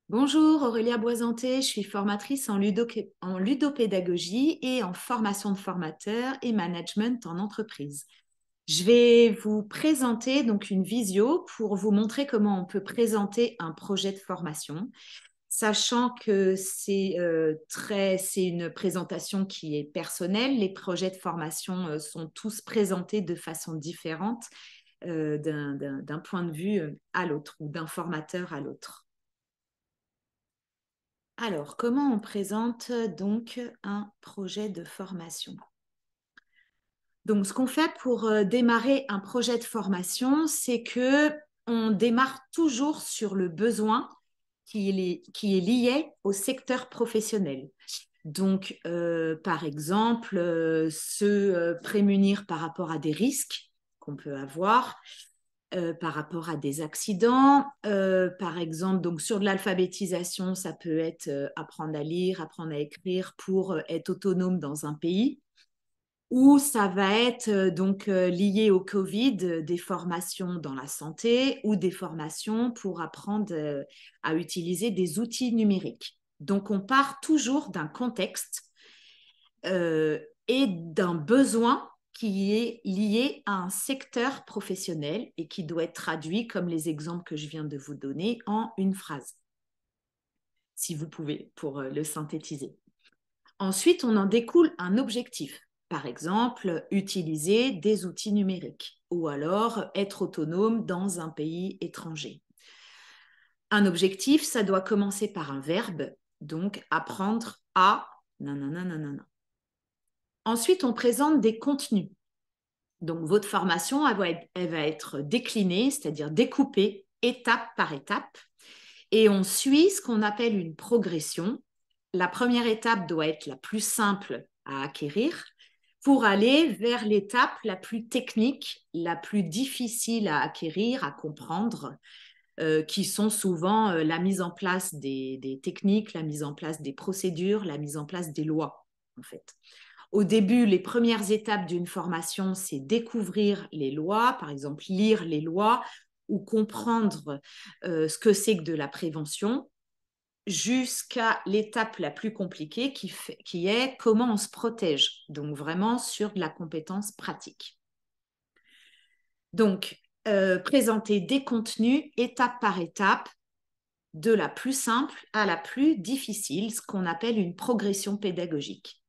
Bonjour, Aurélia Boisanté, je suis formatrice en ludopédagogie et en formation de formateurs et management en entreprise. Je vais vous présenter donc une visio pour vous montrer comment on peut présenter un projet de formation, sachant que c'est une présentation qui est personnelle. Les projets de formation sont tous présentés de façon différente d'un point de vue à l'autre ou d'un formateur à l'autre. Alors, comment on présente donc un projet de formation? Donc, ce qu'on fait pour démarrer un projet de formation, c'est que on démarre toujours sur le besoin qui est lié au secteur professionnel. Donc, par exemple, se prémunir par rapport à des risques qu'on peut avoir, par rapport à des accidents. Par exemple, donc sur de l'alphabétisation, ça peut être apprendre à lire, apprendre à écrire pour être autonome dans un pays. Ou ça va être lié au Covid, des formations dans la santé ou des formations pour apprendre à utiliser des outils numériques. Donc, on part toujours d'un contexte euh, et d'un besoin qui est lié à un secteur professionnel et qui doit être traduit, comme les exemples que je viens de vous donner, en une phrase, si vous pouvez, pour le synthétiser. Ensuite, on en découle un objectif. Par exemple, utiliser des outils numériques ou alors être autonome dans un pays étranger. Un objectif, ça doit commencer par un verbe, donc apprendre à nanana, nanana. Ensuite, on présente des contenus. Donc, votre formation, elle va être déclinée, c'est-à-dire découpée étape par étape. Et on suit ce qu'on appelle une progression. La première étape doit être la plus simple à acquérir pour aller vers l'étape la plus technique, la plus difficile à acquérir, à comprendre, qui sont souvent la mise en place des techniques, la mise en place des procédures, la mise en place des lois, en fait. Au début, les premières étapes d'une formation, c'est découvrir les lois, par exemple lire les lois ou comprendre ce que c'est que de la prévention, jusqu'à l'étape la plus compliquée qui est comment on se protège, donc vraiment sur de la compétence pratique. Donc, présenter des contenus étape par étape, de la plus simple à la plus difficile, ce qu'on appelle une progression pédagogique.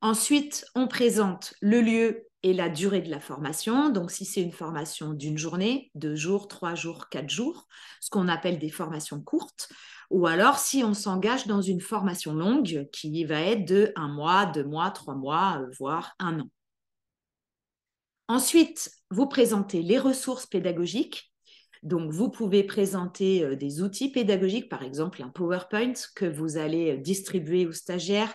Ensuite, on présente le lieu et la durée de la formation. Donc, si c'est une formation d'une journée, 2 jours, 3 jours, 4 jours, ce qu'on appelle des formations courtes. Ou alors, si on s'engage dans une formation longue qui va être de 1 mois, 2 mois, 3 mois, voire 1 an. Ensuite, vous présentez les ressources pédagogiques. Donc, vous pouvez présenter des outils pédagogiques, par exemple un PowerPoint que vous allez distribuer aux stagiaires,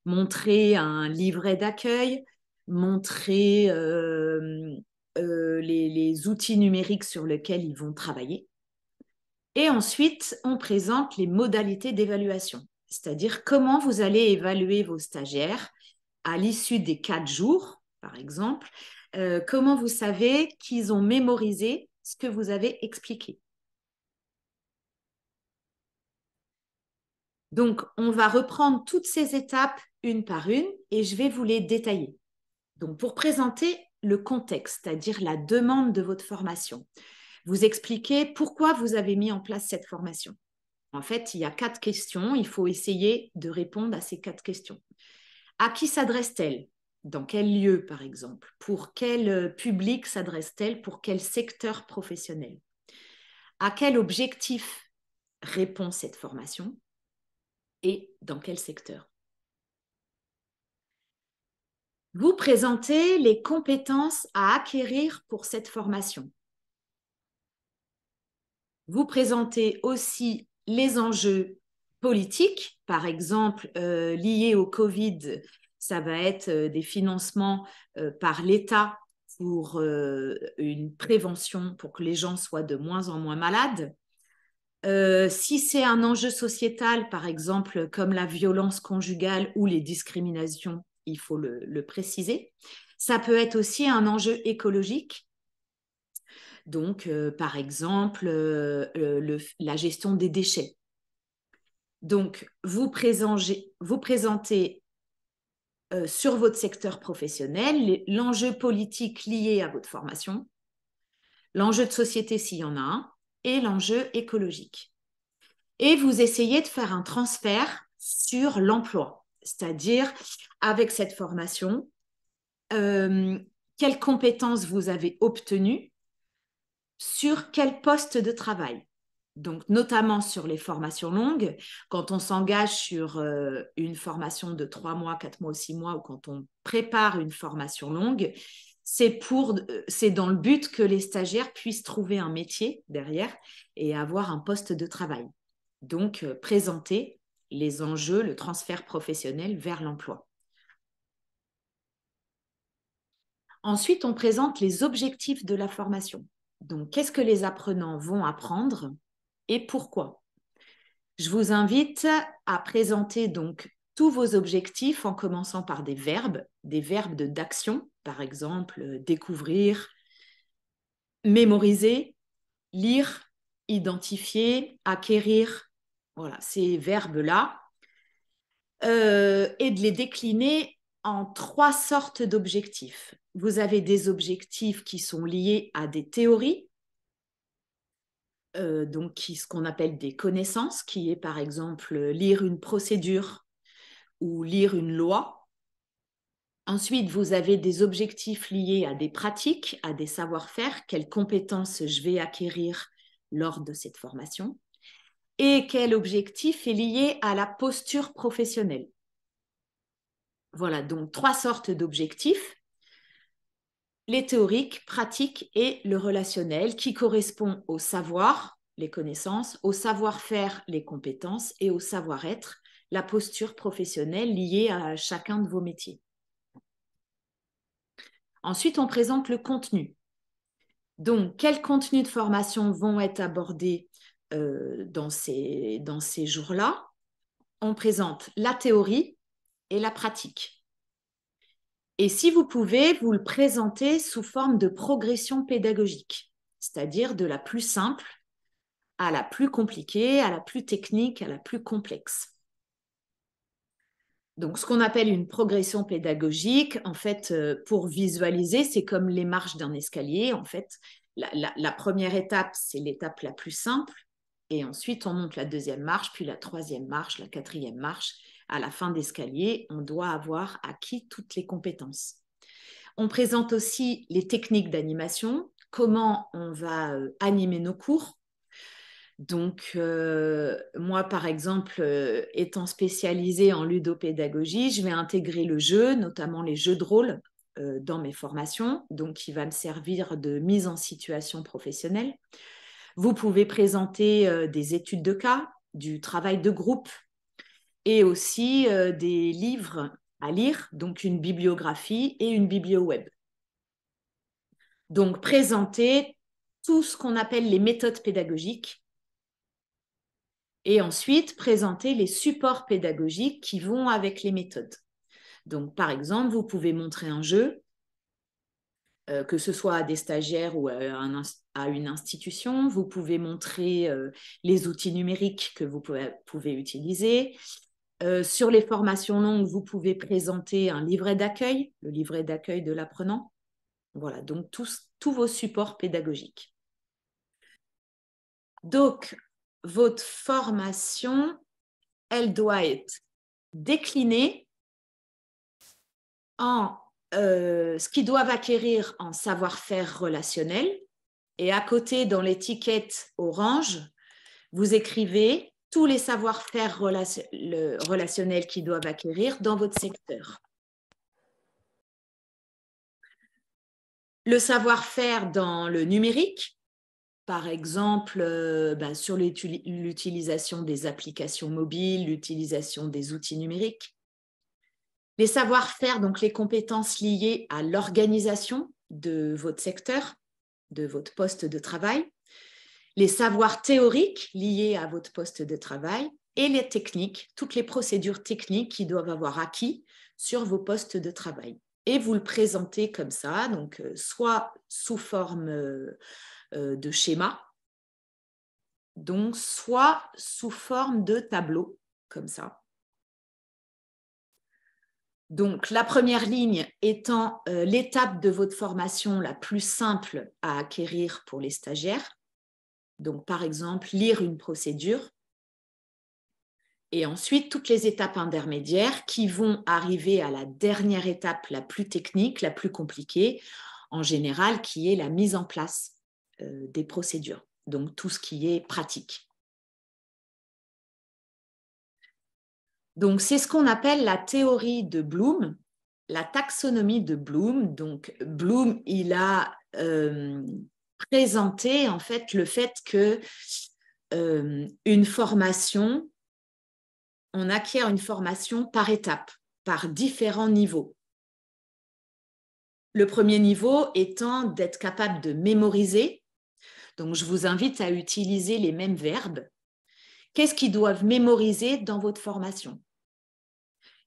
montrer un livret d'accueil, montrer les outils numériques sur lesquels ils vont travailler. Et ensuite, on présente les modalités d'évaluation, c'est-à-dire comment vous allez évaluer vos stagiaires à l'issue des 4 jours, par exemple, comment vous savez qu'ils ont mémorisé ce que vous avez expliqué. Donc, on va reprendre toutes ces étapes une par une et je vais vous les détailler. Donc, pour présenter le contexte, c'est-à-dire la demande de votre formation, vous expliquez pourquoi vous avez mis en place cette formation. En fait, il y a 4 questions. Il faut essayer de répondre à ces 4 questions. À qui s'adresse-t-elle? Dans quel lieu, par exemple? Pour quel public s'adresse-t-elle? Pour quel secteur professionnel? À quel objectif répond cette formation? Et dans quel secteur? Vous présentez les compétences à acquérir pour cette formation. Vous présentez aussi les enjeux politiques, par exemple liés au Covid, ça va être des financements par l'État pour une prévention, pour que les gens soient de moins en moins malades. Si c'est un enjeu sociétal, par exemple, comme la violence conjugale ou les discriminations, il faut le préciser. Ça peut être aussi un enjeu écologique. Donc, par exemple, la gestion des déchets. Donc, vous présentez sur votre secteur professionnel l'enjeu politique lié à votre formation, l'enjeu de société s'il y en a un, et l'enjeu écologique. Et vous essayez de faire un transfert sur l'emploi, c'est-à-dire avec cette formation, quelles compétences vous avez obtenues sur quel poste de travail. Donc, notamment sur les formations longues, quand on s'engage sur une formation de 3 mois, 4 mois ou 6 mois, ou quand on prépare une formation longue, c'est dans le but que les stagiaires puissent trouver un métier derrière et avoir un poste de travail. Donc, présenter les enjeux, le transfert professionnel vers l'emploi. Ensuite, on présente les objectifs de la formation. Donc, qu'est-ce que les apprenants vont apprendre et pourquoi? Je vous invite à présenter donc tous vos objectifs en commençant par des verbes d'action, par exemple découvrir, mémoriser, lire, identifier, acquérir, voilà, ces verbes-là, et de les décliner en 3 sortes d'objectifs. Vous avez des objectifs qui sont liés à des théories, donc ce qu'on appelle des connaissances, qui est par exemple lire une procédure ou lire une loi. Ensuite, vous avez des objectifs liés à des pratiques, à des savoir-faire, quelles compétences je vais acquérir lors de cette formation, et quel objectif est lié à la posture professionnelle. Voilà, donc 3 sortes d'objectifs, les théoriques, pratiques et le relationnel, qui correspond au savoir, les connaissances, au savoir-faire, les compétences, et au savoir-être, la posture professionnelle liée à chacun de vos métiers. Ensuite, on présente le contenu. Donc, quels contenus de formation vont être abordés dans ces jours-là? On présente la théorie et la pratique. Et si vous pouvez, vous le présentez sous forme de progression pédagogique, c'est-à-dire de la plus simple à la plus compliquée, à la plus technique, à la plus complexe. Donc, ce qu'on appelle une progression pédagogique, en fait, pour visualiser, c'est comme les marches d'un escalier. En fait, la première étape, c'est l'étape la plus simple. Et ensuite, on monte la deuxième marche, puis la troisième marche, la quatrième marche. À la fin d'escalier, on doit avoir acquis toutes les compétences. On présente aussi les techniques d'animation, comment on va animer nos cours. Donc, moi, par exemple, étant spécialisée en ludopédagogie, je vais intégrer le jeu, notamment les jeux de rôle, dans mes formations. Donc, il va me servir de mise en situation professionnelle. Vous pouvez présenter des études de cas, du travail de groupe et aussi des livres à lire, donc une bibliographie et une biblio-web. Donc, présenter tout ce qu'on appelle les méthodes pédagogiques et ensuite présenter les supports pédagogiques qui vont avec les méthodes. Donc, par exemple, vous pouvez montrer un jeu, que ce soit à des stagiaires ou à une institution. Vous pouvez montrer les outils numériques que vous pouvez utiliser. Sur les formations longues, vous pouvez présenter un livret d'accueil, le livret d'accueil de l'apprenant. Voilà, donc tous vos supports pédagogiques. Donc, votre formation, elle doit être déclinée en ce qu'ils doivent acquérir en savoir-faire relationnel. Et à côté, dans l'étiquette orange, vous écrivez tous les savoir-faire relationnels qu'ils doivent acquérir dans votre secteur. Le savoir-faire dans le numérique, par exemple, sur l'utilisation des applications mobiles, l'utilisation des outils numériques. Les savoir-faire, donc les compétences liées à l'organisation de votre secteur, de votre poste de travail. Les savoirs théoriques liés à votre poste de travail et les techniques, toutes les procédures techniques qui doivent avoir acquis sur vos postes de travail. Et vous le présentez comme ça, donc soit sous forme de schéma, donc soit sous forme de tableau. comme ça. Donc, la première ligne étant l'étape de votre formation la plus simple à acquérir pour les stagiaires. Donc, par exemple, lire une procédure. Et ensuite, toutes les étapes intermédiaires qui vont arriver à la dernière étape la plus technique, la plus compliquée, en général, qui est la mise en place des procédures. Donc, tout ce qui est pratique. Donc, c'est ce qu'on appelle la théorie de Bloom, la taxonomie de Bloom. Donc, Bloom, il a présenté en fait le fait que une formation, on acquiert une formation par étapes, par différents niveaux. Le premier niveau étant d'être capable de mémoriser. Donc, je vous invite à utiliser les mêmes verbes. Qu'est-ce qu'ils doivent mémoriser dans votre formation?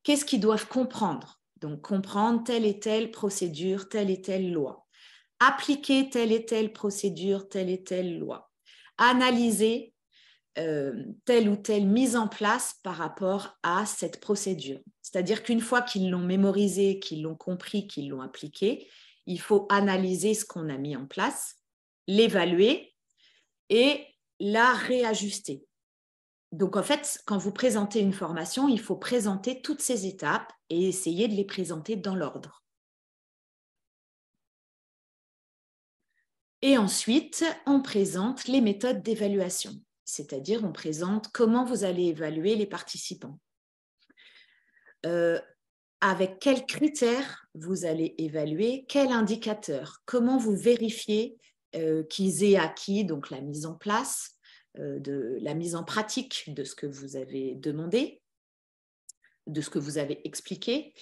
Qu'est-ce qu'ils doivent comprendre? Donc, comprendre telle et telle procédure, telle et telle loi. Appliquer telle et telle procédure, telle et telle loi. Analyser telle ou telle mise en place par rapport à cette procédure. C'est-à-dire qu'une fois qu'ils l'ont mémorisé, qu'ils l'ont compris, qu'ils l'ont appliqué, il faut analyser ce qu'on a mis en place, l'évaluer et la réajuster. Donc, en fait, quand vous présentez une formation, il faut présenter toutes ces étapes et essayer de les présenter dans l'ordre. Et ensuite, on présente les méthodes d'évaluation, c'est-à-dire on présente comment vous allez évaluer les participants. Avec quels critères vous allez évaluer, quel indicateur, comment vous vérifiez qu'ils aient acquis donc la mise en place, de la mise en pratique de ce que vous avez demandé, de ce que vous avez expliqué,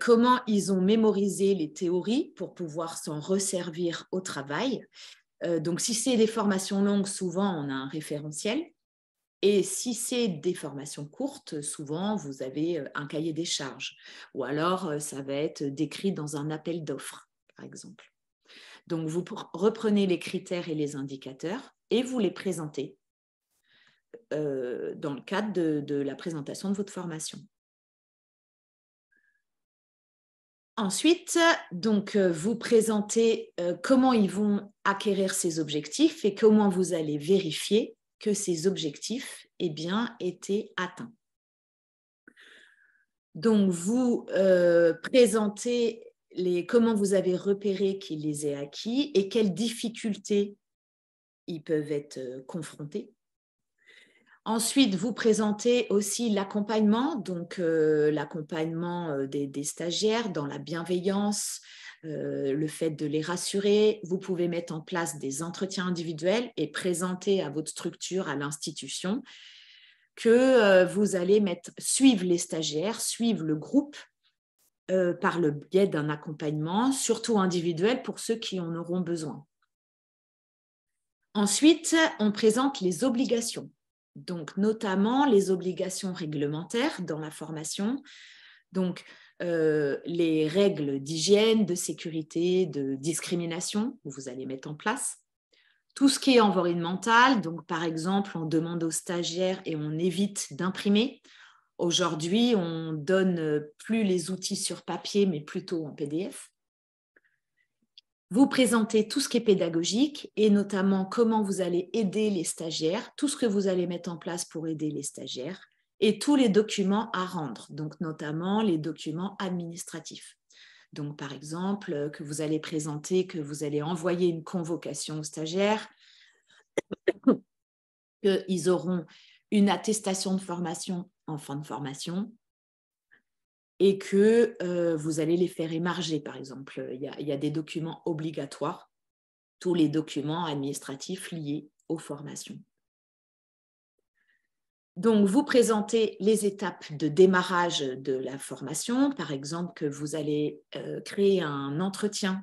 comment ils ont mémorisé les théories pour pouvoir s'en resservir au travail. Donc, si c'est des formations longues, souvent, on a un référentiel. Et si c'est des formations courtes, souvent, vous avez un cahier des charges. Ou alors, ça va être décrit dans un appel d'offres, par exemple. Donc, vous reprenez les critères et les indicateurs et vous les présentez dans le cadre de la présentation de votre formation. Ensuite, donc, vous présentez comment ils vont acquérir ces objectifs et comment vous allez vérifier que ces objectifs aient bien été atteints. Donc, vous présentez comment vous avez repéré qu'ils les aient acquis et quelles difficultés ils peuvent être confrontés. Ensuite, vous présentez aussi l'accompagnement, donc l'accompagnement des stagiaires dans la bienveillance, le fait de les rassurer. Vous pouvez mettre en place des entretiens individuels et présenter à votre structure, à l'institution, que vous allez suivre les stagiaires, suivre le groupe par le biais d'un accompagnement, surtout individuel pour ceux qui en auront besoin. Ensuite, on présente les obligations. Donc, notamment les obligations réglementaires dans la formation, donc les règles d'hygiène, de sécurité, de discrimination que vous allez mettre en place. Tout ce qui est environnemental, donc par exemple, on demande aux stagiaires et on évite d'imprimer. Aujourd'hui, on ne donne plus les outils sur papier, mais plutôt en PDF. Vous présentez tout ce qui est pédagogique et notamment comment vous allez aider les stagiaires, tout ce que vous allez mettre en place pour aider les stagiaires et tous les documents à rendre, donc notamment les documents administratifs. Donc, par exemple, que vous allez présenter, que vous allez envoyer une convocation aux stagiaires, qu'ils auront une attestation de formation en fin de formation, et que vous allez les faire émarger, par exemple. Il y a des documents obligatoires, tous les documents administratifs liés aux formations. Donc, vous présentez les étapes de démarrage de la formation, par exemple que vous allez créer un entretien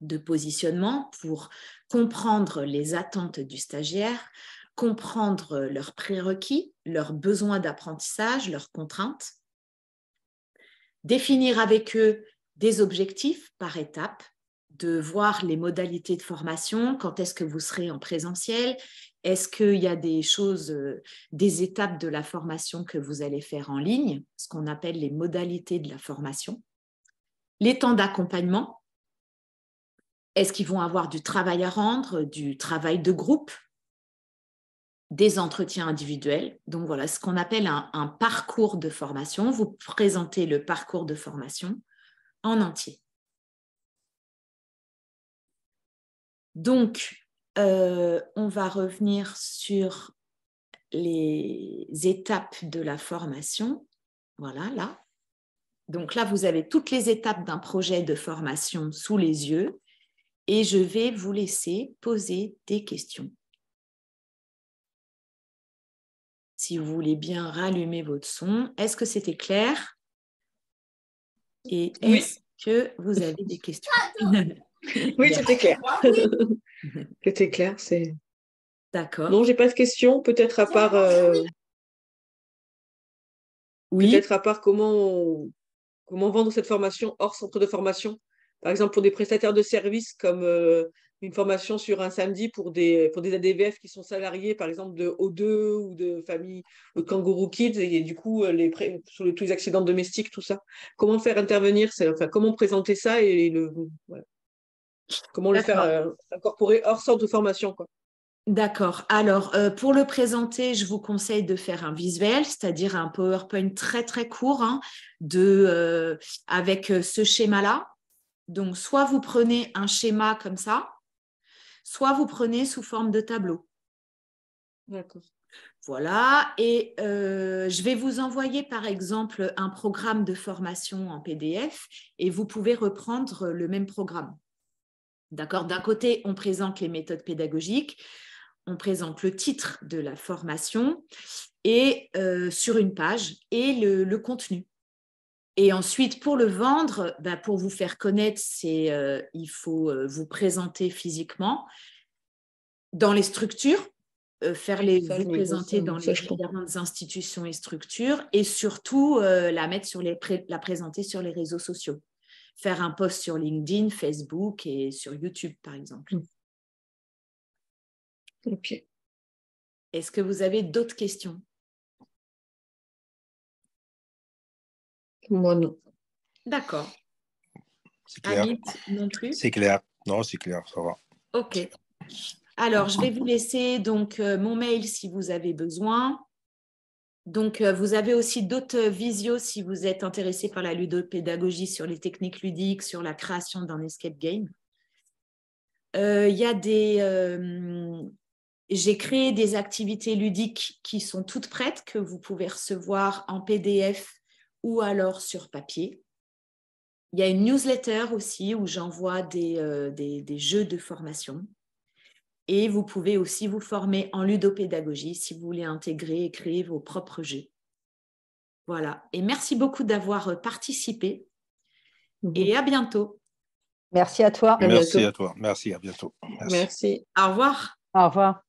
de positionnement pour comprendre les attentes du stagiaire, comprendre leurs prérequis, leurs besoins d'apprentissage, leurs contraintes, définir avec eux des objectifs par étape, de voir les modalités de formation, quand est-ce que vous serez en présentiel, Est-ce qu'il y a des choses, des étapes de la formation que vous allez faire en ligne, ce qu'on appelle les modalités de la formation, les temps d'accompagnement, est-ce qu'ils vont avoir du travail à rendre, du travail de groupe, des entretiens individuels. Donc voilà, ce qu'on appelle un parcours de formation. Vous présentez le parcours de formation en entier. Donc, on va revenir sur les étapes de la formation. Voilà, là. Donc là, vous avez toutes les étapes d'un projet de formation sous les yeux et je vais vous laisser poser des questions. Si vous voulez bien rallumer votre son. Est-ce que c'était clair? Et est-ce que vous avez des questions? Oui, c'était clair. C'était clair, c'est... D'accord. Non, j'ai pas de questions, peut-être à part, Oui. comment vendre cette formation hors centre de formation. Par exemple, pour des prestataires de services, comme une formation sur un samedi pour des ADVF qui sont salariés, par exemple, de O2 ou de famille de Kangourou Kids, et du coup, sur tous les accidents domestiques, tout ça. Comment faire intervenir, enfin, comment présenter ça voilà. Comment le faire incorporer hors centre de formation, quoi. D'accord. Alors, pour le présenter, je vous conseille de faire un visuel, c'est-à-dire un PowerPoint très, très court avec ce schéma-là. Donc, soit vous prenez un schéma comme ça, soit vous prenez sous forme de tableau. D'accord. Voilà. Et je vais vous envoyer, par exemple, un programme de formation en PDF et vous pouvez reprendre le même programme. D'accord. D'un côté, on présente les méthodes pédagogiques. On présente le titre de la formation et sur une page et le contenu. Et ensuite, pour le vendre, pour vous faire connaître, il faut vous présenter physiquement dans les structures, vous présenter dans les différentes institutions et structures et surtout la présenter sur les réseaux sociaux. Faire un post sur LinkedIn, Facebook et sur YouTube, par exemple. Ok. Est-ce que vous avez d'autres questions? Moi, non. D'accord. C'est clair. Amit, non plus? C'est clair. Non, c'est clair, ça va. Ok. Alors, je vais vous laisser donc mon mail si vous avez besoin. Donc, vous avez aussi d'autres visios si vous êtes intéressé par la ludopédagogie sur les techniques ludiques, sur la création d'un escape game. J'ai créé des activités ludiques qui sont toutes prêtes, que vous pouvez recevoir en PDF ou alors sur papier. Il y a une newsletter aussi où j'envoie des jeux de formation. Et vous pouvez aussi vous former en ludopédagogie si vous voulez intégrer et créer vos propres jeux. Voilà. Et merci beaucoup d'avoir participé. Et à bientôt. Merci à toi. Merci à toi. Merci, à bientôt. Merci. Au revoir. Au revoir.